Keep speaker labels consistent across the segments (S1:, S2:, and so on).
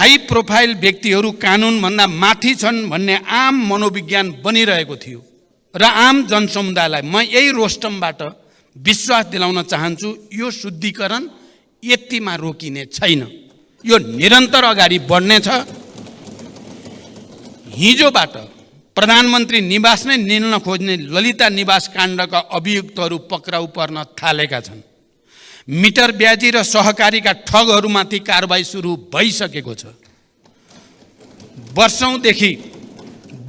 S1: High profile व्यक्तिहरू कानुनभन्दा माथि छन् भन्ने आम मनोविज्ञान बनिरहेको थियो र आम जनसमुदायलाई म यही रोस्टमबाट विश्वास दिलाउन चाहन्छु, यो शुद्धिकरण यतिमा रोकिने छैन, यो निरन्तर अगाडि बढ्नेछ। हिजोबाट प्रधानमन्त्री निवास नै निल्न खोज्ने ललिता निवास काण्डका अभियुक्तहरू पक्राउ पर्न थालेका छन्। मिटर ब्याजी र सहकारीका ठगहरूमाथि कारबाही सुरु भइसकेको छ।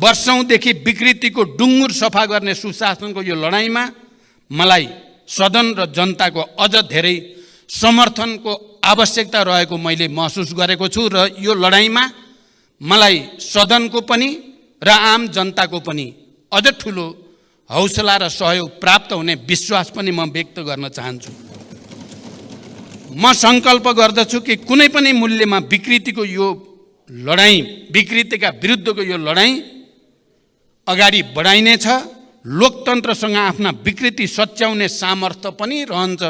S1: वर्षौंदेखि विकृतिको डुङ्गुर सफा गर्ने सुशासनको यो लडाईँमा मलाई सदन र जनताको अझ धेरै समर्थनको आवश्यकता रहेको मैले महसुस गरेको छु र यो लडाईँमा मलाई सदनको पनि र आम जनताको पनि अझ ठुलो हौसला र सहयोग प्राप्त हुने विश्वास पनि म व्यक्त गर्न चाहन्छु। म संकल्प गर्दछु कि कुनै पनि मूल्यमा विकृतिका विरुद्धको यो लडाईँ अगाडि बढाइनेछ। लोकतन्त्रसँग आफ्ना विकृति सच्याउने सामर्थ्य पनि रहन्छ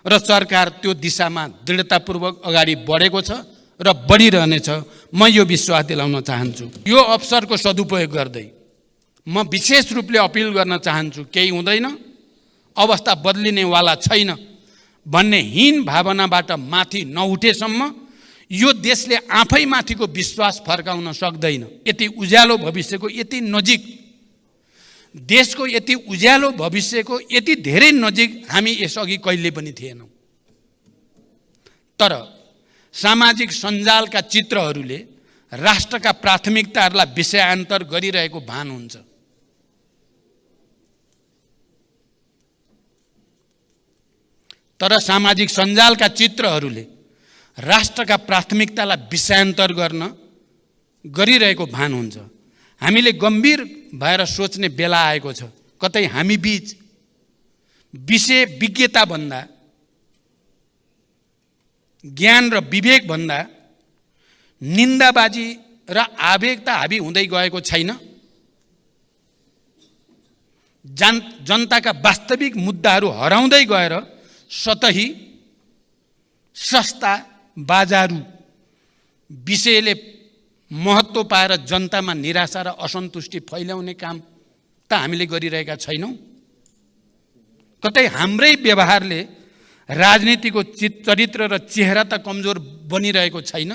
S1: र सरकार त्यो दिशामा दृढतापूर्वक अगाडि बढेको छ र बढिरहनेछ। म यो विश्वास दिलाउन चाहन्छु। यो अवसरको सदुपयोग गर्दै म विशेष रूपले अपिल गर्न चाहन्छु, केही हुँदैन, अवस्था बदलिनेवाला छैन भन्ने हीन भावनाबाट माथि नउठेसम्म यो देशले आफै माथिको विश्वास फर्काउन सक्दैन। यति उज्यालो भविष्यको यति नजिक, देशको यति उज्यालो भविष्यको यति धेरै नजिक हामी यसअघि कहिले पनि थिएनौँ। तर सामाजिक सञ्जालका चित्रहरूले राष्ट्रका प्राथमिकताहरूलाई विषयान्तर गरिरहेको भान हुन्छ। तर सामाजिक सञ्जालका चित्रहरूले राष्ट्रका प्राथमिकतालाई विषयान्तर गरिरहेको भान हुन्छ। हामीले गम्भीर भएर सोच्ने बेला आएको छ। कतै हामी बीच विषय विज्ञता भन्दा, ज्ञान र विवेक भन्दा निन्दाबाजी र आवेगता हाबी हुँदै गएको छैन। जनताका वास्तविक मुद्दाहरू हराउँदै गएर सतही सस्ता बाजारू विषयले महत्त्व पाएर जनतामा निराशा र असन्तुष्टि फैलाउने काम त हामीले गरिरहेका छैनौँ। कतै हाम्रै व्यवहारले राजनीतिको चरित्र र चेहरा त कमजोर बनिरहेको छैन।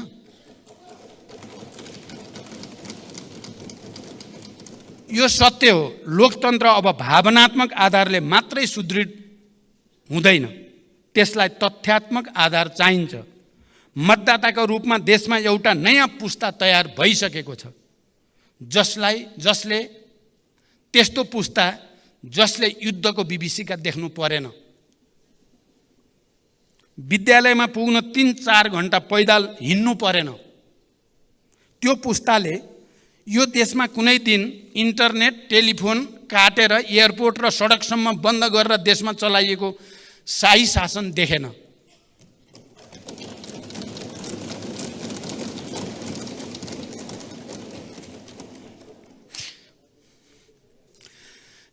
S1: यो सत्य हो। लोकतन्त्र अब भावनात्मक आधारले मात्रै सुदृढ हुँदैन, त्यसलाई तथ्यात्मक आधार चाहिन्छ। मतदाताको रूपमा देशमा एउटा नयाँ पुस्ता तयार भइसकेको छ, जसले त्यस्तो पुस्ता जसले युद्धको विभीषिका देख्नु परेन। विद्यालयमा पुग्न 3-4 घण्टा पैदल हिँड्नु परेन। त्यो पुस्ताले यो देशमा कुनै दिन इन्टरनेट टेलिफोन काटेर एयरपोर्ट र सडकसम्म बन्द गरेर देशमा चलाइएको शाही शासन देखेन।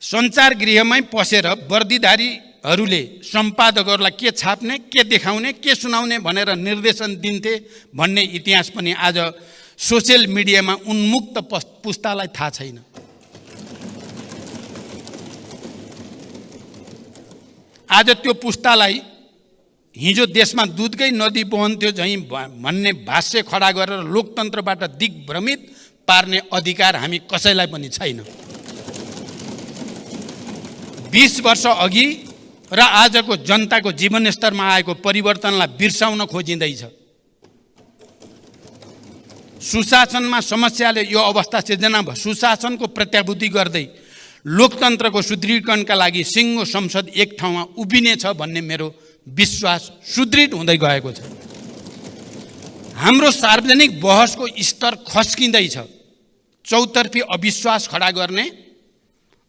S1: सञ्चार गृहमै पसेर वर्दीधारीहरूले सम्पादकहरूलाई के छाप्ने, के देखाउने, के सुनाउने भनेर निर्देशन दिन्थे भन्ने इतिहास पनि आज सोसियल मिडियामा उन्मुक्त पुस्तालाई थाहा छैन। आज त्यो पुस्तालाई हिजो देशमा दुधकै नदी बहन्थ्यो झैँ भन्ने भाष्य खडा गरेर लोकतन्त्रबाट दिग्भ्रमित पार्ने अधिकार हामी कसैलाई पनि छैन। 20 वर्ष अघि र आजको जनताको जीवनस्तरमा आएको परिवर्तनलाई बिर्साउन खोजिँदैछ। सुशासनमा समस्याले यो अवस्था सिर्जना भयो। सुशासनको प्रत्याभूति गर्दै लोकतन्त्रको सुदृढीकरणका लागि सिङ्गो संसद एक ठाउँमा उभिनेछ भन्ने मेरो विश्वास सुदृढ हुँदै गएको छ। हाम्रो सार्वजनिक बहसको स्तर खस्किँदैछ। चौतर्फी अविश्वास खडा गर्ने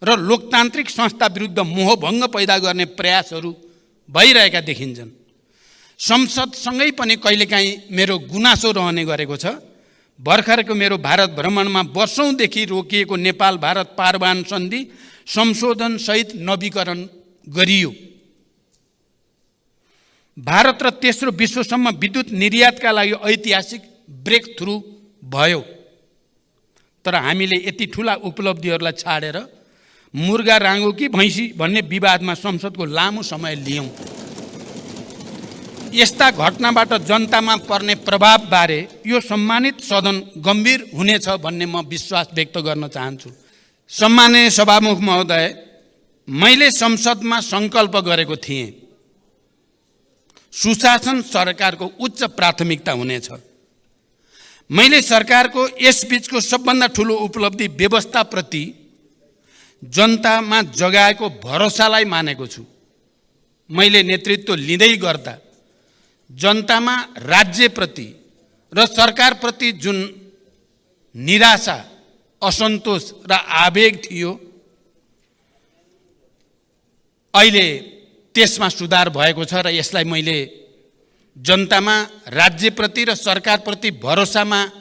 S1: र लोकतान्त्रिक संस्था विरुद्ध मोहभङ्ग पैदा गर्ने प्रयासहरू भइरहेका देखिन्छन्। संसदसँगै पनि कहिलेकाहीँ मेरो गुनासो रहने गरेको छ। भर्खरको मेरो भारत भ्रमणमा वर्षौंदेखि रोकिएको नेपाल भारत पारवान सन्धि संशोधन सहित नवीकरण गरियो। भारत र तेस्रो विश्वसम्म विद्युत निर्यातका लागि ऐतिहासिक ब्रेक थ्रु भयो। तर हामीले यति ठुला उपलब्धिहरूलाई छाडेर मुर्गा राँगो कि भैँसी भन्ने विवादमा संसदको लामो समय लियौँ। यस्ता घटनाबाट जनतामा पर्ने प्रभावबारे यो सम्मानित सदन गम्भीर हुनेछ भन्ने म विश्वास व्यक्त गर्न चाहन्छु। सम्माननीय सभामुख महोदय, मैले संसदमा सङ्कल्प गरेको थिएँ सुशासन सरकारको उच्च प्राथमिकता हुनेछ। मैले सरकारको यसबीचको सबभन्दा ठुलो उपलब्धि व्यवस्थाप्रति जनतामा जगाएको भरोसालाई मानेको छु। मैले नेतृत्व लिँदै गर्दा जनतामा राज्यप्रति र सरकारप्रति जुन निराशा, असन्तोष र आवेग थियो, अहिले त्यसमा सुधार भएको छ र यसलाई मैले जनतामा राज्यप्रति र सरकारप्रति भरोसामा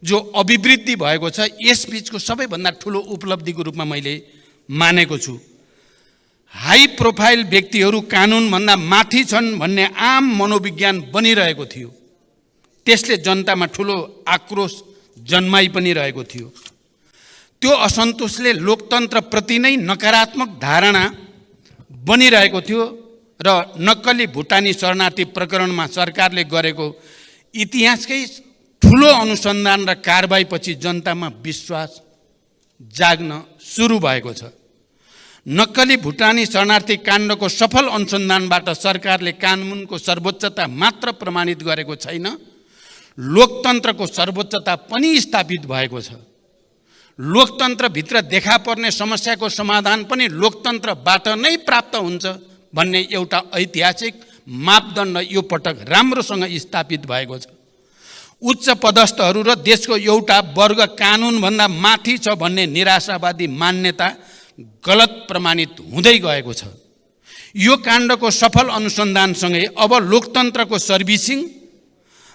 S1: जो अभिवृद्धि भएको छ यसबीचको सबैभन्दा ठुलो उपलब्धिको रूपमा मैले मानेको छु। हाई प्रोफाइल व्यक्तिहरू कानुनभन्दा माथि छन् भन्ने आम मनोविज्ञान बनिरहेको थियो। त्यसले जनतामा ठुलो आक्रोश जन्माइ पनि रहेको थियो। त्यो असन्तोषले लोकतन्त्रप्रति नै नकारात्मक धारणा बनिरहेको थियो र नक्कली भुटानी शरणार्थी प्रकरणमा सरकारले गरेको इतिहासकै ठुलो अनुसन्धान र कारबाहीपछि जनतामा विश्वास जाग्न सुरु भएको छ। नक्कली भुटानी शरणार्थी काण्डको सफल अनुसन्धानबाट सरकारले कानुनको सर्वोच्चता मात्र प्रमाणित गरेको छैन, लोकतन्त्रको सर्वोच्चता पनि स्थापित भएको छ। लोकतन्त्रभित्र देखा पर्ने समस्याको समाधान पनि लोकतन्त्रबाट नै प्राप्त हुन्छ भन्ने एउटा ऐतिहासिक मापदण्ड यो पटक राम्रोसँग स्थापित भएको छ। उच्च पदस्थहरू र देशको एउटा वर्ग कानुनभन्दा माथि छ भन्ने निराशावादी मान्यता गलत प्रमाणित हुँदै गएको छ। यो काण्डको सफल अनुसन्धानसँगै अब लोकतन्त्रको सर्भिसिङ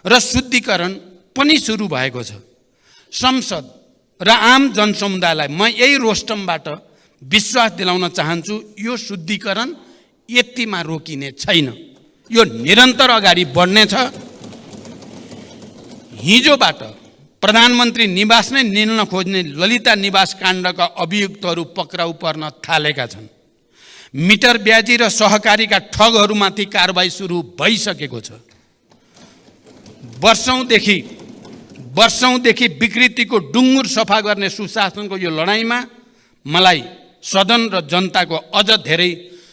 S1: र शुद्धिकरण पनि सुरु भएको छ। संसद र आम जनसमुदायलाई म यही रोस्टमबाट विश्वास दिलाउन चाहन्छु, यो शुद्धिकरण यतिमा रोकिने छैन, यो निरन्तर अगाडि बढ्नेछ। हिजोबाट प्रधानमन्त्री निवास नै निल्न खोज्ने ललिता निवास काण्डका अभियुक्तहरू पक्राउ पर्न थालेका छन्। मिटर ब्याजी र सहकारीका ठगहरूमाथि कारबाही सुरु भइसकेको छ। वर्षौंदेखि विकृतिको डुङ्गुर सफा गर्ने सुशासनको यो लडाईँमा मलाई सदन र जनताको अझ धेरै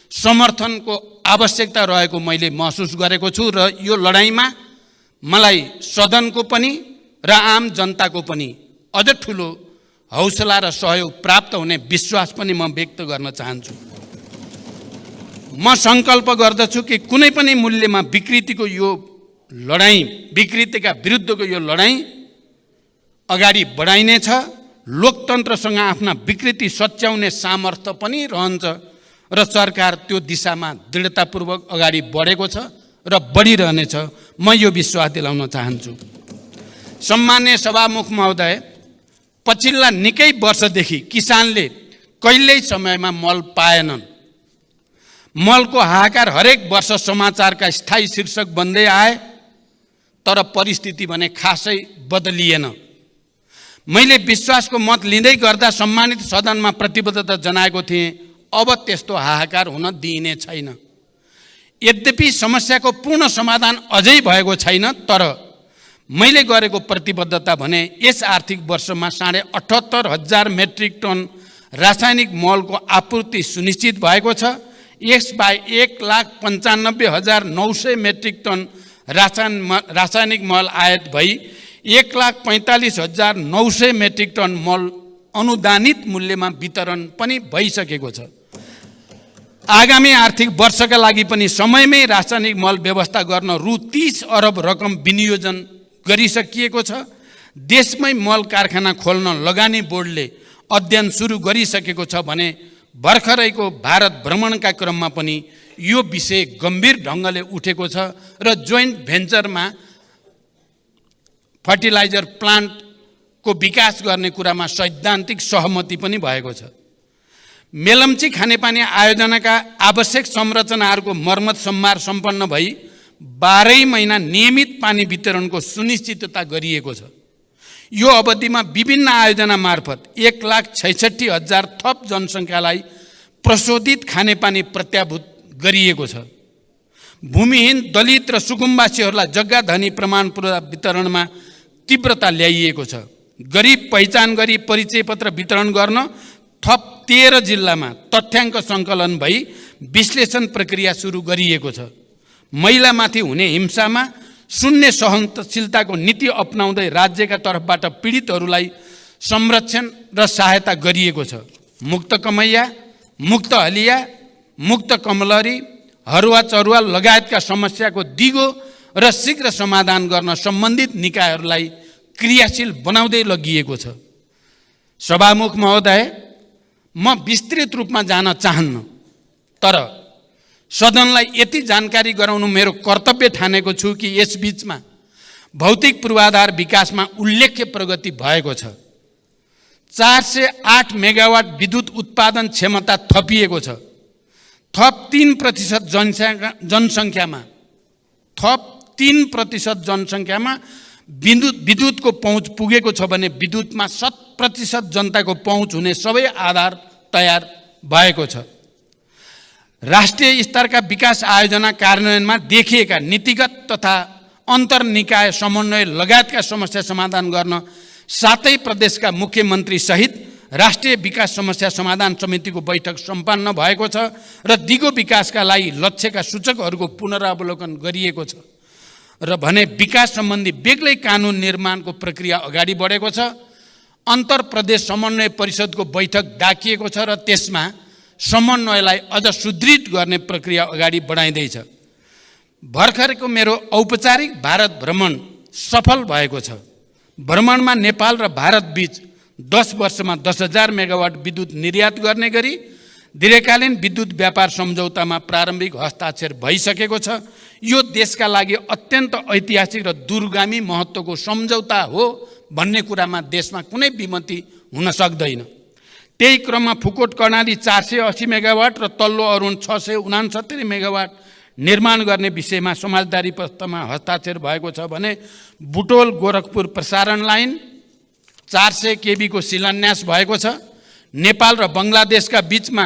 S1: समर्थनको आवश्यकता रहेको मैले महसुस गरेको छु र यो लडाईँमा मलाई सदनको पनि र आम जनताको पनि अझ ठुलो हौसला र सहयोग प्राप्त हुने विश्वास पनि म व्यक्त गर्न चाहन्छु। म सङ्कल्प गर्दछु कि कुनै पनि मूल्यमा विकृतिको यो लडाईँ, विकृतिका विरुद्धको यो लडाईँ अगाडि बढाइनेछ। लोकतन्त्रसँग आफ्ना विकृति सच्याउने सामर्थ्य पनि रहन्छ र सरकार त्यो दिशामा दृढतापूर्वक अगाडि बढेको छ र बढिरहनेछ, म यो विश्वास दिलाउन चाहन्छु। सम्माननीय सभामुख महोदय, पछिल्ला निकै वर्षदेखि किसानले कहिल्यै समयमा मल पाएनन्। मलको हाहाकार हरेक वर्ष समाचारका स्थायी शीर्षक बन्दै आए, तर परिस्थिति भने खासै बदलिएन। मैले विश्वासको मत लिँदै गर्दा सम्मानित सदनमा प्रतिबद्धता जनाएको थिएँ, अब त्यस्तो हाहाकार हुन दिइने छैन। यद्यपि समस्याको पूर्ण समाधान अझै भएको छैन, तर मैले गरेको प्रतिबद्धता भने यस आर्थिक वर्षमा 78,500 मेट्रिक टन रासायनिक मलको आपूर्ति सुनिश्चित भएको छ। यसबाहेक 1,95,900 मेट्रिक टन रासायनिक मल आयात भई 1,45,900 मेट्रिक टन मल अनुदानित मूल्यमा वितरण पनि भइसकेको छ। आगामी आर्थिक वर्षका लागि पनि समयमै रासायनिक मल व्यवस्था गर्न रु 30 अरब रकम विनियोजन गरिसकिएको छ। देशमै मल कारखाना खोल्न लगानी बोर्डले अध्ययन सुरु गरिसकेको छ भने भर्खरैको भारत भ्रमणका क्रममा पनि यो विषय गम्भीर ढङ्गले उठेको छ र जोइन्ट भेन्चरमा फर्टिलाइजर प्लान्टको विकास गर्ने कुरामा सैद्धान्तिक सहमति पनि भएको छ। मेलम्ची खानेपानी आयोजनाका आवश्यक संरचनाहरूको मर्मत सम्मार सम्पन्न भई 12 महिना नियमित पानी वितरणको सुनिश्चितता गरिएको छ। यो अवधिमा विभिन्न आयोजना मार्फत 1,66,000 थप जनसङ्ख्यालाई प्रशोधित खानेपानी प्रत्याभूत गरिएको छ। भूमिहीन, दलित र सुकुम्बासीहरूलाई जग्गा धनी प्रमाणपत्र वितरणमा तीव्रता ल्याइएको छ। गरिब पहिचान गरी परिचय पत्र वितरण गर्न थप 13 जिल्लामा तथ्याङ्क सङ्कलन भई विश्लेषण प्रक्रिया सुरु गरिएको छ। महिलामाथि हुने हिंसामा शून्य सहनशीलताको नीति अपनाउँदै राज्यका तर्फबाट पीडितहरूलाई संरक्षण र सहायता गरिएको छ। मुक्त कमैया, मुक्त हलिया, मुक्त कमलरी, हरुवा चरुवा लगायतका समस्याको दिगो र शीघ्र समाधान गर्न सम्बन्धित निकायहरूलाई क्रियाशील बनाउँदै लगिएको छ। सभामुख महोदय, म विस्तृत रूपमा जान चाहन्न, तर सदनलाई यति जानकारी गराउनु मेरो कर्तव्य ठानेको छु कि यस बीचमा भौतिक पूर्वाधार विकासमा उल्लेख्य प्रगति भएको छ। 408 मेगावाट विद्युत उत्पादन क्षमता थपिएको छ। थप 3% जनसङ्ख्यामा विद्युतको पहुँच पुगेको छ भने विद्युतमा 100% जनताको पहुँच हुने सबै आधार तयार भएको छ। राष्ट्रिय स्तरका विकास आयोजना कार्यान्वयनमा देखिएका नीतिगत तथा अन्तर्निकाय समन्वय लगायतका समस्या समाधान गर्न 7 प्रदेशका मुख्यमन्त्री सहित राष्ट्रिय विकास समस्या समाधान समितिको बैठक सम्पन्न भएको छ र दिगो विकासका लागि लक्ष्यका सूचकहरूको पुनरावलोकन गरिएको छ र भने विकास सम्बन्धी बेग्लै कानुन निर्माणको प्रक्रिया अगाडि बढेको छ। अन्तर प्रदेश समन्वय परिषदको बैठक डाकिएको छ र त्यसमा समन्वयलाई अझ सुदृढ गर्ने प्रक्रिया अगाडि बढाइँदैछ। भर्खरको मेरो औपचारिक भारत भ्रमण सफल भएको छ। भ्रमणमा नेपाल र भारत बीच 10 वर्षमा 10,000 मेगावाट विद्युत निर्यात गर्ने गरी दीर्घकालीन विद्युत व्यापार सम्झौतामा प्रारम्भिक हस्ताक्षर भइसकेको छ। यो देशका लागि अत्यन्त ऐतिहासिक र दूरगामी महत्त्वको सम्झौता हो भन्ने कुरामा देशमा कुनै विमति हुन सक्दैन। त्यही क्रममा फुकोट कर्णाली 480 मेगावाट र तल्लो अरुण 669 मेगावाट निर्माण गर्ने विषयमा समझदारी पत्रमा हस्ताक्षर भएको छ भने बुटोल गोरखपुर प्रसारण लाइन 400 केबी को शिलान्यास भएको छ। नेपाल र बङ्गलादेशका बीचमा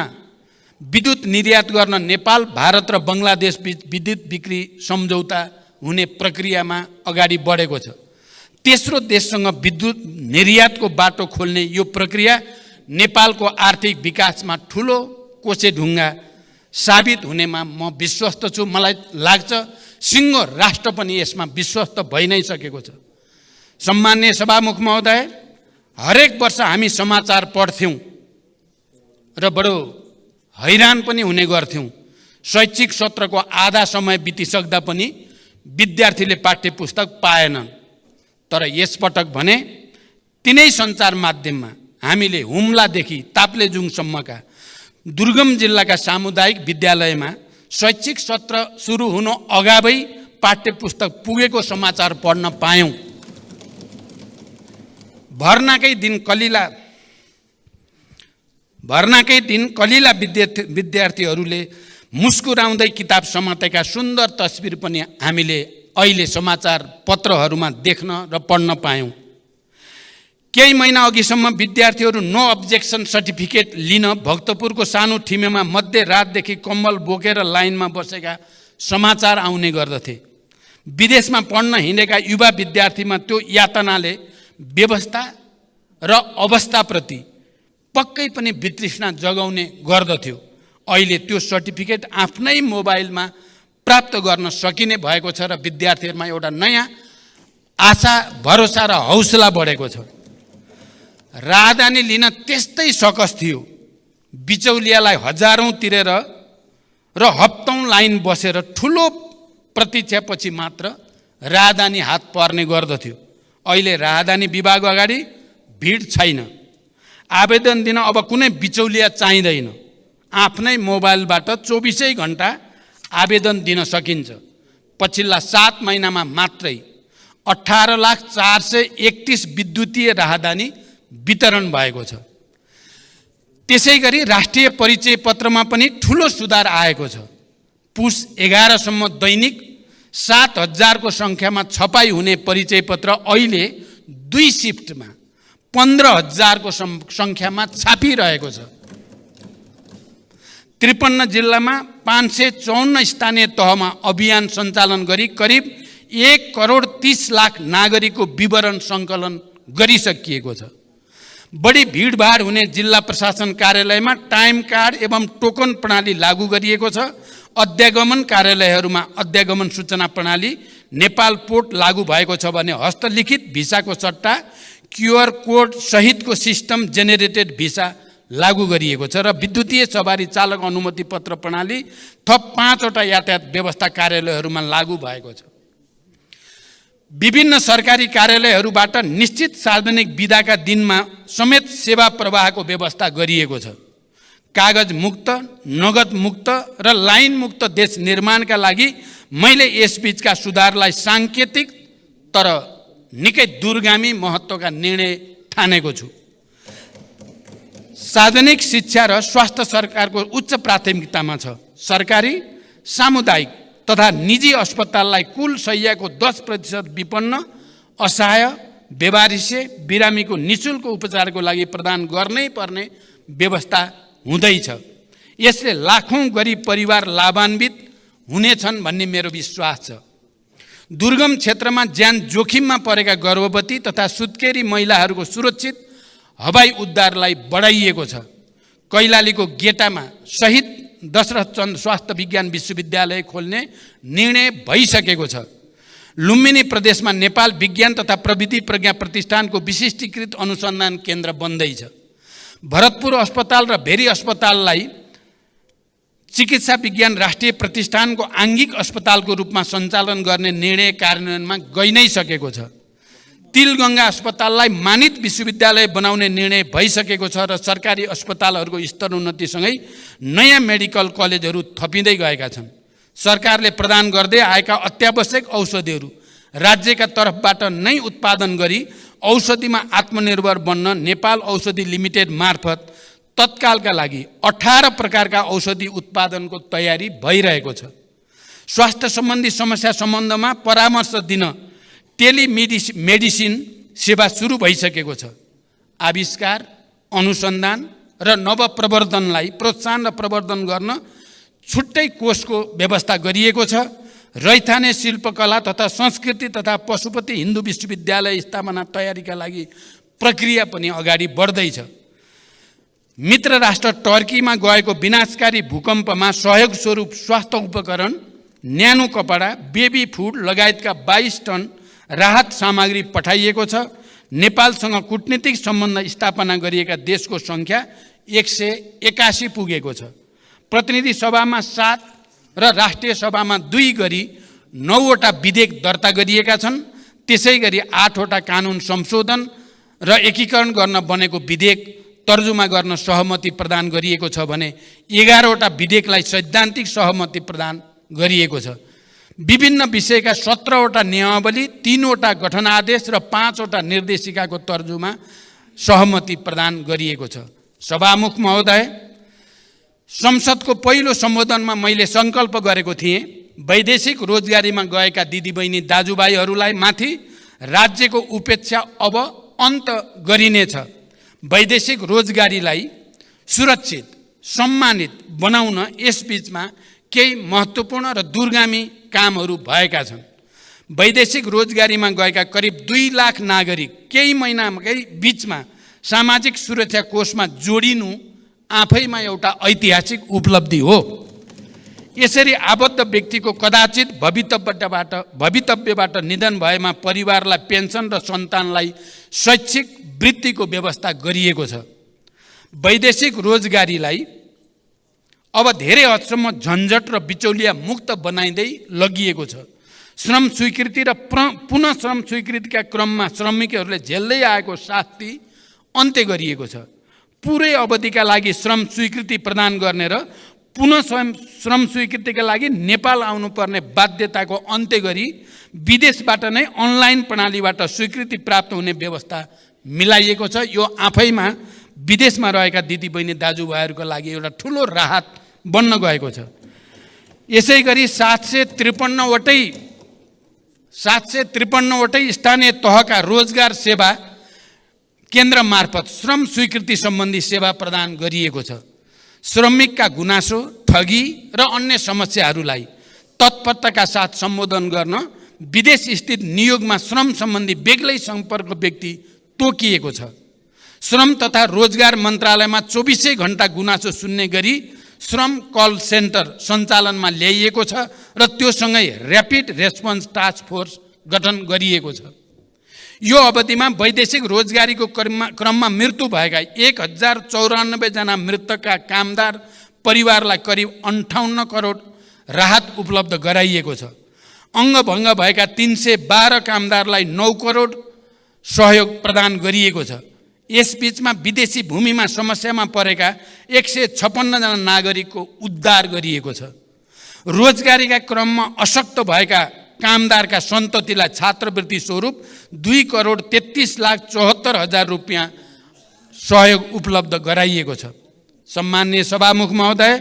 S1: विद्युत निर्यात गर्न नेपाल, भारत र बङ्गलादेश बीच विद्युत बिक्री सम्झौता हुने प्रक्रियामा अगाडि बढेको छ। तेस्रो देशसँग विद्युत निर्यातको बाटो खोल्ने यो प्रक्रिया नेपालको आर्थिक विकासमा ठुलो कोसेढुङ्गा साबित हुनेमा म विश्वस्त छु। मलाई लाग्छ सिङ्गो राष्ट्र पनि यसमा विश्वस्त भइ नै सकेको छ। सम्माननीय सभामुख महोदय, हरेक वर्ष हामी समाचार पढ्थ्यौँ र बडो हैरान पनि हुने गर्थ्यौँ। शैक्षिक सत्रको आधा समय बितिसक्दा पनि विद्यार्थीले पाठ्य पुस्तक पाएनन्। तर यसपटक भने तिनै सञ्चार माध्यममा हामीले हुम्लादेखि ताप्लेजुङसम्मका दुर्गम जिल्लाका सामुदायिक विद्यालयमा शैक्षिक सत्र सुरु हुनु अगावै पाठ्य पुस्तक पुगेको समाचार पढ्न पायौँ। भर्नाकै दिन कलिला विद्यार्थीहरूले मुस्कुराउँदै किताब समातेका सुन्दर तस्बिर पनि हामीले अहिले समाचार पत्रहरूमा देख्न र पढ्न पायौँ। केही महिना अघिसम्म विद्यार्थीहरू नो अब्जेक्सन सर्टिफिकेट लिन भक्तपुरको सानो ठिमेमा मध्यरातदेखि कम्बल बोकेर लाइनमा बसेका समाचार आउने गर्दथे। विदेशमा पढ्न हिँडेका युवा विद्यार्थीमा त्यो यातनाले व्यवस्था र अवस्थाप्रति पक्कै पनि वितृष्णा जगाउने गर्दथ्यो। अहिले त्यो सर्टिफिकेट आफ्नै मोबाइलमा प्राप्त गर्न सकिने भएको छ र विद्यार्थीहरूमा एउटा नयाँ आशा, भरोसा र हौसला बढेको छ। राहदानी लिन त्यस्तै सकस थियो। बिचौलियालाई हजारौँ तिरेर र हप्तौँ लाइन बसेर ठुलो प्रतीक्षापछि मात्र राहदानी हात पर्ने गर्दथ्यो। अहिले राहदानी विभाग अगाडि भिड छैन। आवेदन दिन अब कुनै बिचौलिया चाहिँदैन। आफ्नै मोबाइलबाट 24 घण्टा आवेदन दिन सकिन्छ। पछिल्ला 7 महिनामा मात्रै 18,431 विद्युतीय राहदानी वितरण भएको छ। त्यसै गरी राष्ट्रिय परिचय पत्रमा पनि ठुलो सुधार आएको छ। पुस 11 सम्म दैनिक 7,000 को संख्यामा छपाई हुने परिचय पत्र अहिले 2 शिफ्टमा 15,000 को संख्यामा छापिरहेको छ। 53 जिल्लामा 554 स्थानीय तहमा अभियान सञ्चालन गरी करिब 1,30,00,000 नागरिकको विवरण सङ्कलन गरिसकिएको छ। बढी भिडभाड हुने जिल्ला प्रशासन कार्यालयमा टाइम कार्ड एवं टोकन प्रणाली लागू गरिएको छ। अध्यागमन कार्यालयहरूमा अध्यागमन सूचना प्रणाली नेपाल पोर्ट लागू भएको छ भने हस्तलिखित भिसाको सट्टा QR कोड सहितको सिस्टम जेनेरेटेड भिसा लागू गरिएको छ र विद्युतीय सवारी चालक अनुमति पत्र प्रणाली थप 5 वटा यातायात व्यवस्था कार्यालयहरूमा लागू भएको छ। विभिन्न सरकारी कार्यालयहरूबाट निश्चित सार्वजनिक बिदाका दिनमा समेत सेवा प्रवाहको व्यवस्था गरिएको छ। कागज मुक्त, नगद मुक्त र लाइन मुक्त देश निर्माणका लागि मैले यसबीचका सुधारलाई साङ्केतिक तर निकै दूरगामी महत्त्वका निर्णय ठानेको छु। सार्वजनिक शिक्षा र स्वास्थ्य सरकारको उच्च प्राथमिकतामा छ। सरकारी, सामुदायिक तथा निजी अस्पताललाई कुल शय्याको 10% विपन्न, असहाय, बेवारिसे, बिरामीको निःशुल्क उपचारको लागि प्रदान गर्नै पर्ने व्यवस्था हुँदैछ। यसले लाखौँ गरिब परिवार लाभान्वित हुनेछन् भन्ने मेरो विश्वास छ। दुर्गम क्षेत्रमा ज्यान जोखिममा परेका गर्भवती तथा सुत्केरी महिलाहरूको सुरक्षित हवाई उद्धारलाई बढाइएको छ। कैलालीको गेटामा शहीद दशरथचन्द्र स्वास्थ्य विज्ञान विश्वविद्यालय खोल्ने निर्णय भइसकेको छ। लुम्बिनी प्रदेशमा नेपाल विज्ञान तथा प्रविधि प्रज्ञा प्रतिष्ठानको विशिष्टीकृत अनुसन्धान केन्द्र बन्दैछ। भरतपुर अस्पताल र भेरी अस्पताललाई चिकित्सा विज्ञान राष्ट्रिय प्रतिष्ठानको आङ्गिक अस्पतालको रूपमा सञ्चालन गर्ने निर्णय कार्यान्वयनमा गइ नै सकेको छ। तिलगङ्गा अस्पताललाई मानित विश्वविद्यालय बनाउने निर्णय भइसकेको छ र सरकारी अस्पतालहरूको स्तरोन्नतिसँगै नयाँ मेडिकल कलेजहरू थपिँदै गएका छन्। सरकारले प्रदान गर्दै आएका अत्यावश्यक औषधिहरू राज्यका तर्फबाट नै उत्पादन गरी औषधिमा आत्मनिर्भर बन्न नेपाल औषधि लिमिटेड मार्फत तत्कालका लागि 18 प्रकारका औषधि उत्पादनको तयारी भइरहेको छ। स्वास्थ्य सम्बन्धी समस्या सम्बन्धमा परामर्श दिन टेलिमेडिसिन सेवा सुरु भइसकेको छ। आविष्कार, अनुसन्धान र नवप्रवर्धनलाई प्रोत्साहन र प्रवर्धन गर्न छुट्टै कोषको व्यवस्था गरिएको छ। रैथाने शिल्पकला तथा संस्कृति तथा पशुपति हिन्दू विश्वविद्यालय स्थापना तयारीका लागि प्रक्रिया पनि अगाडि बढ्दैछ। मित्र राष्ट्र टर्कीमा गएको विनाशकारी भूकम्पमा सहयोग स्वरूप स्वास्थ्य उपकरण, न्यानो कपडा, बेबी फुड लगायतका 22 टन राहत सामग्री पठाइएको छ। नेपालसँग कूटनीतिक सम्बन्ध स्थापना गरिएका देशको सङ्ख्या 181 पुगेको छ। प्रतिनिधि सभामा 7 र राष्ट्रिय सभामा 2 गरी 9 वटा विधेयक दर्ता गरिएका छन्। त्यसै गरी 8 वटा कानुन संशोधन र एकीकरण गर्न बनेको विधेयक तर्जुमा गर्न सहमति प्रदान गरिएको छ भने 11 वटा विधेयकलाई सैद्धान्तिक सहमति प्रदान गरिएको छ। विभिन्न विषयका 17 वटा नियमावली, 3 वटा गठन आदेश र 5 वटा निर्देशिकाको तर्जुमा सहमति प्रदान गरिएको छ। सभामुख महोदय, संसदको पहिलो सम्बोधनमा मैले सङ्कल्प गरेको थिएँ वैदेशिक रोजगारीमा गएका दिदीबहिनी दाजुभाइहरूलाई माथि राज्यको उपेक्षा अब अन्त गरिनेछ। वैदेशिक रोजगारीलाई सुरक्षित, सम्मानित बनाउन यसबीचमा केही महत्त्वपूर्ण र दूरगामी कामहरू भएका छन्। वैदेशिक रोजगारीमा गएका करिब 2 लाख नागरिक केही महिनाकै बिचमा सामाजिक सुरक्षा कोषमा जोडिनु आफैमा एउटा ऐतिहासिक उपलब्धि हो। यसरी आबद्ध व्यक्तिको कदाचित भवितव्यबाट निधन भएमा परिवारलाई पेन्सन र सन्तानलाई शैक्षिक वृत्तिको व्यवस्था गरिएको छ। वैदेशिक रोजगारीलाई अब धेरै हदसम्म झन्झट र बिचौलिया मुक्त बनाइँदै लगिएको छ। श्रम स्वीकृति र पुनः श्रम स्वीकृतिका क्रममा श्रमिकहरूले झेल्दै आएको शास्ति अन्त्य गरिएको छ। पुरै अवधिका लागि श्रम स्वीकृति प्रदान गर्ने र पुनः श्रम स्वीकृतिका लागि नेपाल आउनुपर्ने बाध्यताको अन्त्य गरी विदेशबाट नै अनलाइन प्रणालीबाट स्वीकृति प्राप्त हुने व्यवस्था मिलाइएको छ। यो आफैमा विदेशमा रहेका दिदीबहिनी दाजुभाइहरूको लागि एउटा ठुलो राहत बन्न गएको छ। यसै गरी 753 वटै 753वटै स्थानीय तहका रोजगार सेवा केन्द्र मार्फत श्रम स्वीकृति सम्बन्धी सेवा प्रदान गरिएको छ। श्रमिकका गुनासो, ठगी र अन्य समस्याहरूलाई तत्परताका साथ सम्बोधन गर्न विदेश स्थित नियोगमा श्रम सम्बन्धी बेग्लै सम्पर्क व्यक्ति तोकिएको छ। श्रम तथा रोजगार मन्त्रालयमा 24 घण्टा गुनासो सुन्ने गरी श्रम कल सेन्टर सञ्चालनमा ल्याइएको छ र त्योसँगै ऱ्यापिड रेस्पोन्स टास्क फोर्स गठन गरिएको छ। यो अवधिमा वैदेशिक रोजगारीको क्रममा मृत्यु भएका 1094 जना मृतकका कामदार परिवारलाई करिब 58 करोड राहत उपलब्ध गराइएको छ। अङ्गभङ्ग भएका 312 कामदारलाई 9 करोड सहयोग प्रदान गरिएको छ। यसबीचमा विदेशी भूमिमा समस्यामा परेका 156 जना नागरिकको उद्धार गरिएको छ। रोजगारीका क्रममा अशक्त भएका कामदारका सन्ततिलाई छात्रवृत्ति स्वरूप 2,33,74,000 रुपियाँ सहयोग उपलब्ध गराइएको छ। सम्माननीय सभामुख महोदय,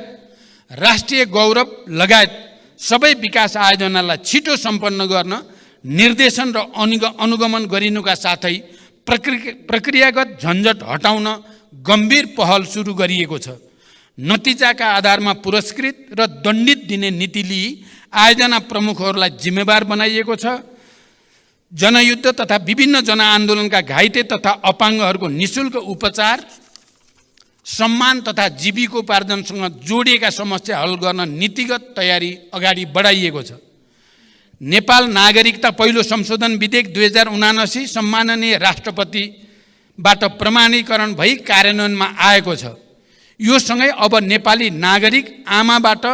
S1: राष्ट्रिय गौरव लगायत सबै विकास आयोजनालाई छिटो सम्पन्न गर्न निर्देशन र अनुगमन गरिनुका साथै प्रक्रियागत झन्झट हटाउन गम्भीर पहल सुरु गरिएको छ। नतिजाका आधारमा पुरस्कृत र दण्डित दिने नीति लिई आयोजना प्रमुखहरूलाई जिम्मेवार बनाइएको छ। जनयुद्ध तथा विभिन्न जनआन्दोलनका घाइते तथा अपाङ्गहरूको निःशुल्क उपचार, सम्मान तथा जीविकोपार्जनसँग जोडिएका समस्या हल गर्न नीतिगत तयारी अगाडि बढाइएको छ। नेपाल नागरिकता पहिलो संशोधन विधेयक 2079 सम्माननीय राष्ट्रपतिबाट प्रमाणीकरण भई कार्यान्वयनमा आएको छ। यो सँगै अब नेपाली नागरिक आमाबाट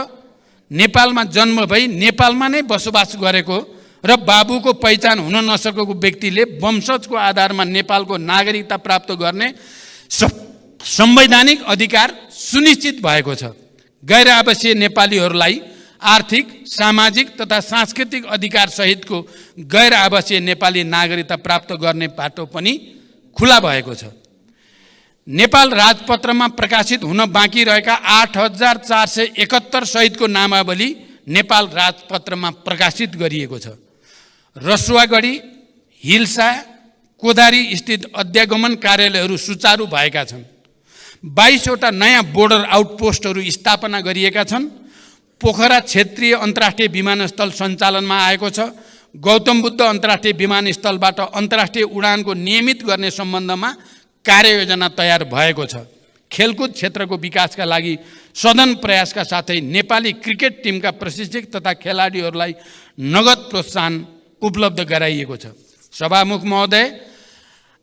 S1: नेपालमा जन्म भई नेपालमा नै बसोबास गरेको र बाबुको पहिचान हुन नसकेको व्यक्तिले वंशजको आधारमा नेपालको नागरिकता प्राप्त गर्ने संवैधानिक अधिकार सुनिश्चित भएको छ। गैर आवासीय नेपालीहरूलाई आर्थिक, सामाजिक तथा सांस्कृतिक अधिकार सहितको गैर आवासीय नेपाली नागरिकता प्राप्त गर्ने बाटो पनि खुला भएको छ। नेपाल राजपत्रमा प्रकाशित हुन बाँकी रहेका 8,471 सहितको नामावली नेपाल राजपत्रमा प्रकाशित गरिएको छ। रसुवागढी, हिल्सा, कोदारी स्थित अध्यागमन कार्यालयहरू सुचारू भएका छन्। 22 वटा नयाँ बोर्डर आउटपोस्टहरू स्थापना गरिएका छन्। पोखरा क्षेत्रीय अन्तर्राष्ट्रिय विमानस्थल सञ्चालनमा आएको छ। गौतम बुद्ध अन्तर्राष्ट्रिय विमानस्थलबाट अन्तर्राष्ट्रिय उडानको नियमित गर्ने सम्बन्धमा कार्ययोजना तयार भएको छ। खेलकुद क्षेत्रको विकासका लागि सदन प्रयासका साथै नेपाली क्रिकेट टिमका प्रशिक्षक तथा खेलाडीहरूलाई नगद प्रोत्साहन उपलब्ध गराइएको छ। सभामुख महोदय,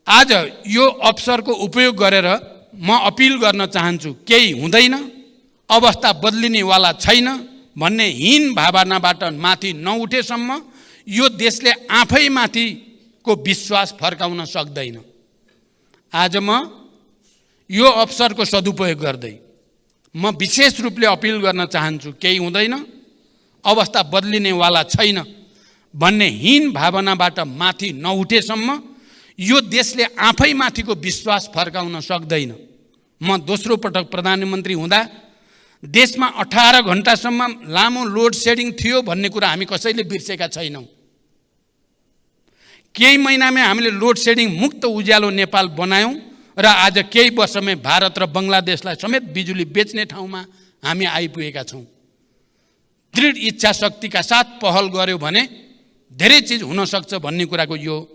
S1: आज यो अवसरको उपयोग गरेर म अपिल गर्न चाहन्छु, केही हुँदैन, अवस्था बदलिनेवाला छैन भन्ने हीन भावनाबाट माथि नउठेसम्म यो देशले आफैमाथिको विश्वास फर्काउन सक्दैन। आज म यो अवसरको सदुपयोग गर्दै म विशेष रूपले अपिल गर्न चाहन्छु, केही हुँदैन, अवस्था बदलिनेवाला छैन भन्ने हीन भावनाबाट माथि नउठेसम्म यो देशले आफैमाथिको विश्वास फर्काउन सक्दैन। म दोस्रो पटक प्रधानमन्त्री हुँदा देशमा 18 घण्टासम्म लामो लोड सेडिङ थियो भन्ने कुरा हामी कसैले बिर्सेका छैनौँ। केही महिनामै हामीले लोड सेडिङ मुक्त उज्यालो नेपाल बनायौँ र आज केही वर्षमै भारत र बङ्गलादेशलाई समेत बिजुली बेच्ने ठाउँमा हामी आइपुगेका छौँ। दृढ इच्छा शक्तिका साथ पहल गर्यो भने धेरै चिज हुन सक्छ भन्ने कुराको यो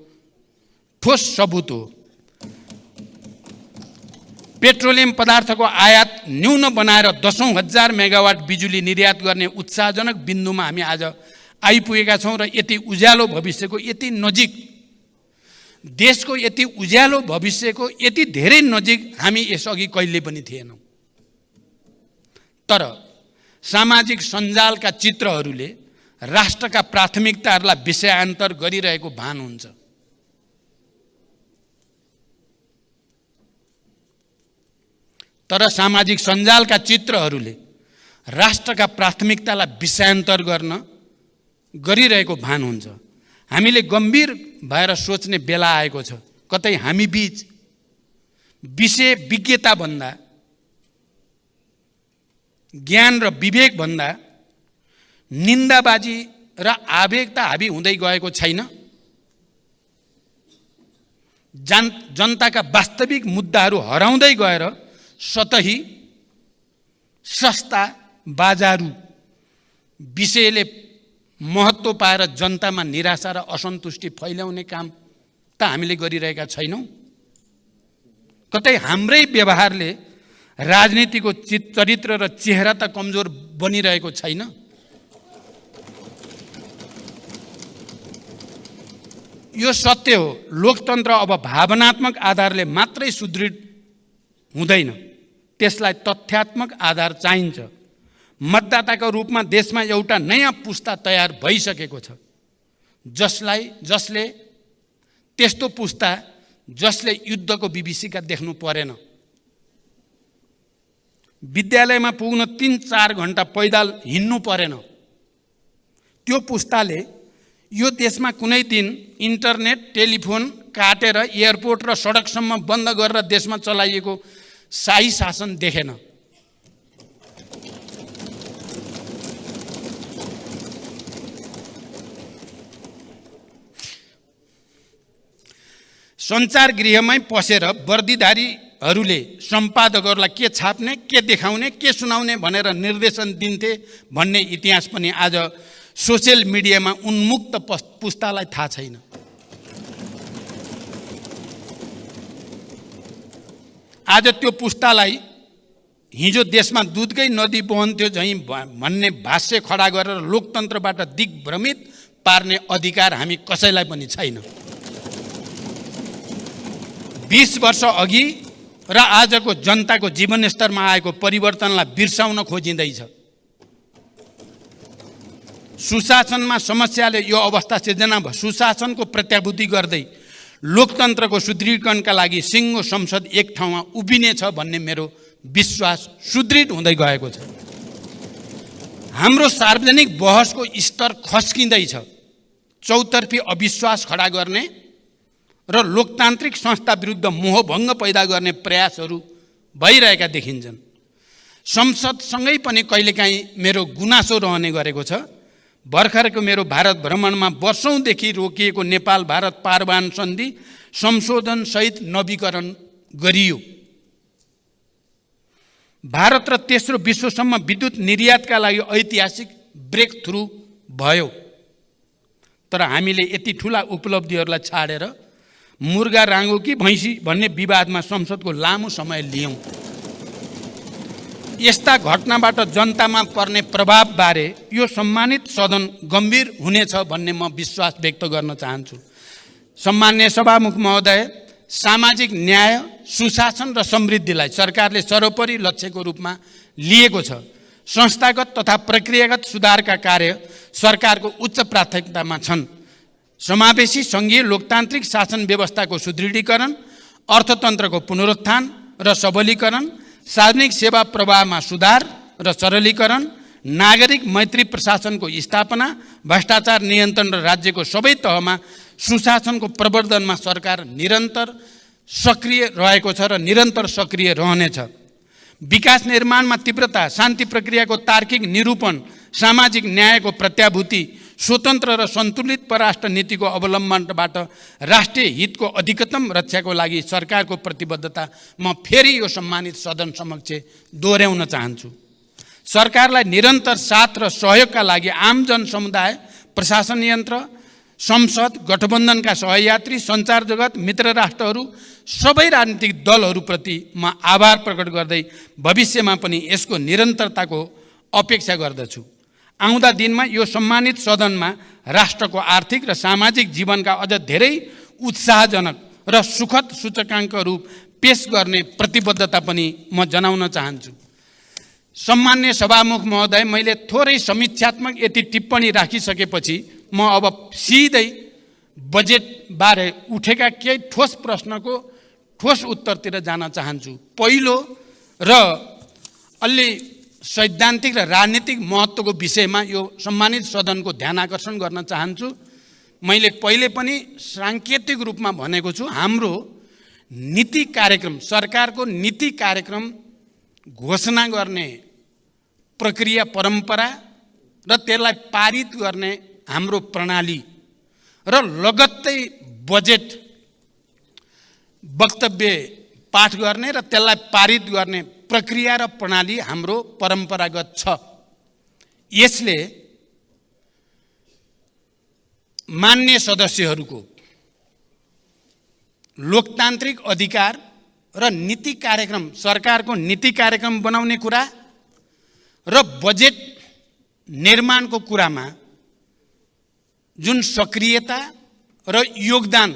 S1: ठोस सबुत हो। पेट्रोलियम पदार्थको आयात न्यून बनाएर 10,000 मेगावाट बिजुली निर्यात गर्ने उत्साहजनक बिन्दुमा हामी आज आइपुगेका छौँ र यति उज्यालो भविष्यको यति नजिक, देशको यति उज्यालो भविष्यको यति धेरै नजिक हामी यसअघि कहिले पनि थिएनौँ। तर सामाजिक सञ्जालका चित्रहरूले राष्ट्रका प्राथमिकताहरूलाई विषयान्तर गरिरहेको भान हुन्छ। तर सामाजिक सञ्जालका चित्रहरूले राष्ट्रका प्राथमिकतालाई विषयान्तर गरिरहेको भान हुन्छ। हामीले गम्भीर भएर सोच्ने बेला आएको छ। कतै हामी बीच विषय विज्ञता भन्दा, ज्ञान र विवेक भन्दा निन्दाबाजी र आवेगता हाबी हुँदै गएको छैन। जनताका वास्तविक मुद्दाहरू हराउँदै गएर सतही सस्ता बाजारु विषयले महत्त्व पाएर जनतामा निराशा र असन्तुष्टि फैलाउने काम त हामीले गरिरहेका छैनौँ। कतै हाम्रै व्यवहारले राजनीतिको चरित्र र चेहरा त कमजोर बनिरहेको छैन। यो सत्य हो। लोकतन्त्र अब भावनात्मक आधारले मात्रै सुदृढ हुँदैन, त्यसलाई तथ्यात्मक आधार चाहिन्छ। मतदाताको रूपमा देशमा एउटा नयाँ पुस्ता तयार भइसकेको छ, जसले त्यस्तो पुस्ता जसले युद्धको विभीषिका देख्नु परेन। विद्यालयमा पुग्न 3-4 घण्टा पैदल हिँड्नु परेन। त्यो पुस्ताले यो देशमा कुनै दिन इन्टरनेट टेलिफोन काटेर एयरपोर्ट र सडकसम्म बन्द गरेर देशमा चलाइएको शाही शासन देखेन। सञ्चार गृहमै पसेर वर्दीधारीहरूले सम्पादकहरूलाई के छाप्ने, के देखाउने, के सुनाउने भनेर निर्देशन दिन्थे भन्ने इतिहास पनि आज सोसियल मिडियामा उन्मुक्त पुस्तालाई थाहा छैन। आज त्यो पुस्तालाई हिजो देशमा दुधकै नदी बहन्थ्यो झैँ भन्ने भाष्य खडा गरेर लोकतन्त्रबाट दिग्भ्रमित पार्ने अधिकार हामी कसैलाई पनि छैन। 20 वर्ष अघि र आजको जनताको जीवनस्तरमा आएको परिवर्तनलाई बिर्साउन खोजिँदैछ। सुशासनमा समस्याले यो अवस्था सिर्जना भयो। सुशासनको प्रत्याभूति गर्दै लोकतन्त्रको सुदृढीकरणका लागि सिङ्गो संसद एक ठाउँमा उभिनेछ भन्ने मेरो विश्वास सुदृढ हुँदै गएको छ। हाम्रो सार्वजनिक बहसको स्तर खस्किँदैछ। चौतर्फी अविश्वास खडा गर्ने र लोकतान्त्रिक संस्था विरुद्ध मोहभङ्ग पैदा गर्ने प्रयासहरू भइरहेका देखिन्छन्। संसदसँगै पनि कहिलेकाहीँ मेरो गुनासो रहने गरेको छ। भर्खरको मेरो भारत भ्रमणमा वर्षौँदेखि रोकिएको नेपाल भारत पारवान सन्धि संशोधनसहित नवीकरण गरियो। भारत र तेस्रो विश्वसम्म विद्युत निर्यातका लागि ऐतिहासिक ब्रेक थ्रु भयो। तर हामीले यति ठुला उपलब्धिहरूलाई छाडेर मुर्गा राङ्गो कि भैँसी भन्ने विवादमा संसदको लामो समय लियौँ। यस्ता घटनाबाट जनतामा पर्ने प्रभावबारे यो सम्मानित सदन गम्भीर हुनेछ भन्ने म विश्वास व्यक्त गर्न चाहन्छु। सम्मान्य सभामुख महोदय, सामाजिक न्याय, सुशासन र समृद्धिलाई सरकारले सर्वोपरि लक्ष्यको रूपमा लिएको छ। संस्थागत तथा प्रक्रियागत सुधारका कार्य सरकारको उच्च प्राथमिकतामा छन्। समावेशी सङ्घीय लोकतान्त्रिक शासन व्यवस्थाको सुदृढीकरण, अर्थतन्त्रको पुनरुत्थान र सबलीकरण, सार्वजनिक सेवा प्रवाहमा सुधार र सरलीकरण, नागरिक मैत्री प्रशासनको स्थापना, भ्रष्टाचार नियन्त्रण र राज्यको सबै तहमा सुशासनको प्रवर्धनमा सरकार निरन्तर सक्रिय रहेको छ र निरन्तर सक्रिय रहनेछ। विकास निर्माणमा तीव्रता, शान्ति प्रक्रियाको तार्किक निरूपण, सामाजिक न्यायको प्रत्याभूति, स्वतन्त्र र सन्तुलित परराष्ट्र नीतिको अवलम्बनबाट राष्ट्रिय हितको अधिकतम रक्षाको लागि सरकारको प्रतिबद्धता म फेरि यो सम्मानित सदन समक्ष दोहोऱ्याउन चाहन्छु। सरकारलाई निरन्तर साथ र सहयोगका लागि आम जनसमुदाय, प्रशासन यन्त्र, संसद, गठबन्धनका सहयात्री, सञ्चार जगत, मित्र राष्ट्रहरू, सबै राजनीतिक दलहरूप्रति म आभार प्रकट गर्दै भविष्यमा पनि यसको निरन्तरताको अपेक्षा गर्दछु। आउँदा दिनमा यो सम्मानित सदनमा राष्ट्रको आर्थिक र सामाजिक जीवनका अझ धेरै उत्साहजनक र सुखद सूचकाङ्कहरू पेश गर्ने प्रतिबद्धता पनि म जनाउन चाहन्छु। सम्मान्य सभामुख महोदय, मैले थोरै समीक्षात्मक यति टिप्पणी राखिसकेपछि म अब सिधै बजेटबारे उठेका केही ठोस प्रश्नको ठोस उत्तरतिर जान चाहन्छु। पहिलो र अलि सैद्धान्तिक र राजनीतिक महत्त्वको विषयमा यो सम्मानित सदनको ध्यान आकर्षण गर्न चाहन्छु। मैले पहिले पनि साङ्केतिक रूपमा भनेको छु, हाम्रो नीति कार्यक्रम, सरकारको नीति कार्यक्रम घोषणा गर्ने प्रक्रिया परम्परा र त्यसलाई पारित गर्ने हाम्रो प्रणाली र लगत्तै बजेट वक्तव्य पाठ गर्ने र त्यसलाई पारित गर्ने प्रक्रिया र प्रणाली हाम्रो परम्परागत छ। यसले मान्य सदस्यहरूको लोकतान्त्रिक अधिकार र नीति कार्यक्रम, सरकारको नीति कार्यक्रम बनाउने कुरा र बजेट निर्माणको कुरामा जुन सक्रियता र योगदान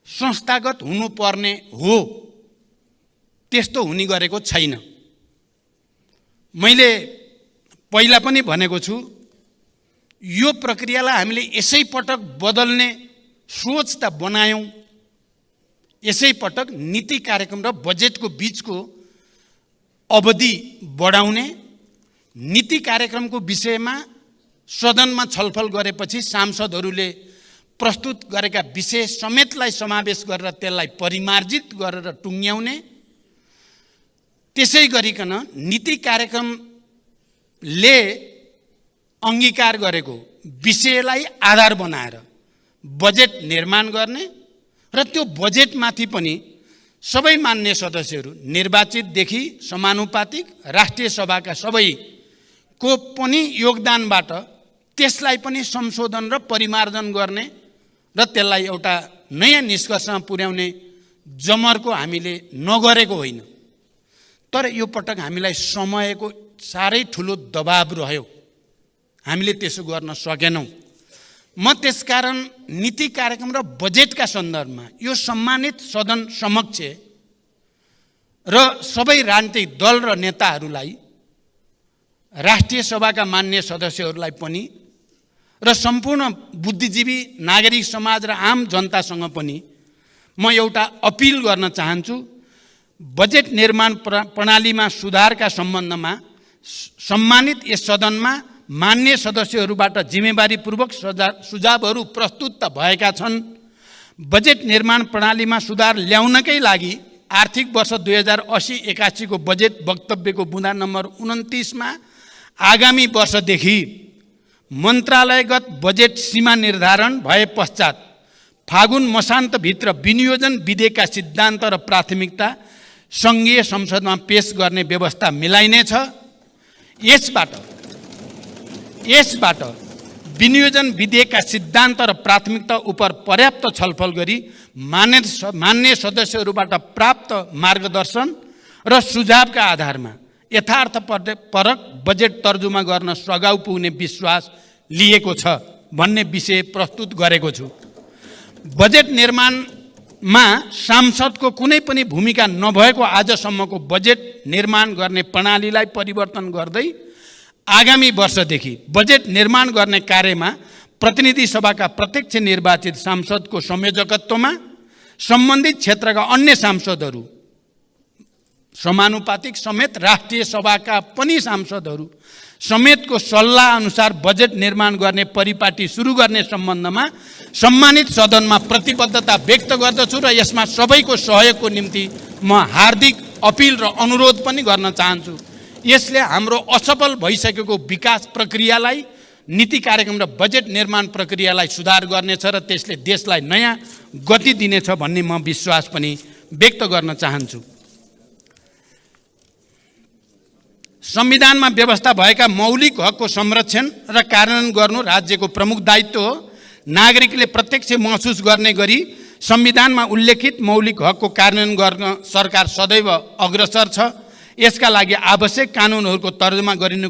S1: संस्थागत हुनुपर्ने हो त्यस्तो हुने गरेको छैन। मैले पहिला पनि भनेको छु, यो प्रक्रियालाई हामीले यसै पटक बदल्ने सोच त बनायौं, यसै पटक नीति कार्यक्रम र बजेटको बीचको अवधि बढाउने, नीति कार्यक्रमको विषयमा सदनमा छलफल गरेपछि सांसदहरूले प्रस्तुत गरेका विषय समेतलाई समावेश गरेर त्यसलाई परिमार्जित गरेर टुङ्ग्याउने, त्यसै गरिकन नीति कार्यक्रमले अंगीकार गरेको विषयलाई आधार बनाएर बजेट निर्माण गर्ने र त्यो बजेटमाथि पनि सबै मान्य सदस्यहरू निर्वाचितदेखि समानुपातिक राष्ट्रिय सभाका सबैको पनि योगदानबाट त्यसलाई पनि संशोधन र परिमार्जन गर्ने र त्यसलाई एउटा नयाँ निष्कर्षमा पुर्याउने जमर्को हामीले नगरेको होइन। तर यो पटक हामीलाई समयको साह्रै ठुलो दबाब रह्यो, हामीले त्यसो गर्न सकेनौं। म त्यसकारण नीति कार्यक्रम र बजेटका सन्दर्भमा यो सम्मानित सदन समक्ष र सबै राजनीतिक दल र नेताहरूलाई, राष्ट्रिय सभाका मान्य सदस्यहरूलाई पनि र सम्पूर्ण बुद्धिजीवी नागरिक समाज र आम जनतासँग पनि म एउटा अपिल गर्न चाहन्छु। बजेट निर्माण प्रणालीमा सुधारका सम्बन्धमा सम्मानित यस सदनमा मान्य सदस्यहरूबाट जिम्मेवारीपूर्वक सुझावहरू प्रस्तुत त भएका छन्। बजेट निर्माण प्रणालीमा सुधार ल्याउनकै लागि आर्थिक वर्ष 2080-81 को बजेट वक्तव्यको बुँदा नम्बर 29 मा आगामी वर्षदेखि मन्त्रालयगत बजेट सीमा निर्धारण भए पश्चात फागुन मसान्तभित्र विनियोजन विधेयकका सिद्धान्त र प्राथमिकता सङ्घीय संसदमा पेश गर्ने व्यवस्था मिलाइनेछ। यसबाट विनियोजन विधेयकका सिद्धान्त र प्राथमिकता उप पर्याप्त छलफल गरी मान्य सदस्यहरूबाट प्राप्त मार्गदर्शन र सुझावका आधारमा यथार्थपरक बजेट तर्जुमा गर्न सघाउ पुग्ने विश्वास लिएको छ भन्ने विषय प्रस्तुत गरेको छु। बजेट निर्माणमा सांसदको कुनै पनि भूमिका नभएको आजसम्मको बजेट निर्माण गर्ने प्रणालीलाई परिवर्तन गर्दै आगामी वर्षदेखि बजेट निर्माण गर्ने कार्यमा प्रतिनिधि सभाका प्रत्यक्ष निर्वाचित सांसदको संयोजकत्वमा सम्बन्धित क्षेत्रका अन्य सांसदहरू समानुपातिक समेत राष्ट्रिय सभाका पनि सांसदहरू समेतको सल्लाह अनुसार बजेट निर्माण गर्ने परिपाटी सुरु गर्ने सम्बन्धमा सम्मानित सदनमा प्रतिबद्धता व्यक्त गर्दछु र यसमा सबैको सहयोगको निम्ति म हार्दिक अपिल र अनुरोध पनि गर्न चाहन्छु। यसले हाम्रो असफल भइसकेको विकास प्रक्रियालाई, नीति कार्यक्रम र बजेट निर्माण प्रक्रियालाई सुधार गर्नेछ र त्यसले देशलाई नयाँ गति दिनेछ भन्ने म विश्वास पनि व्यक्त गर्न चाहन्छु। संविधानमा व्यवस्था भएका मौलिक हकको संरक्षण र कार्यान्वयन गर्नु राज्यको प्रमुख दायित्व हो। नागरिकले प्रत्यक्ष महसुस गर्ने गरी संविधानमा उल्लेखित मौलिक हकको कार्यान्वयन गर्न सरकार सदैव अग्रसर छ। यसका लागि आवश्यक कानुनहरूको तर्जुमा गरिनु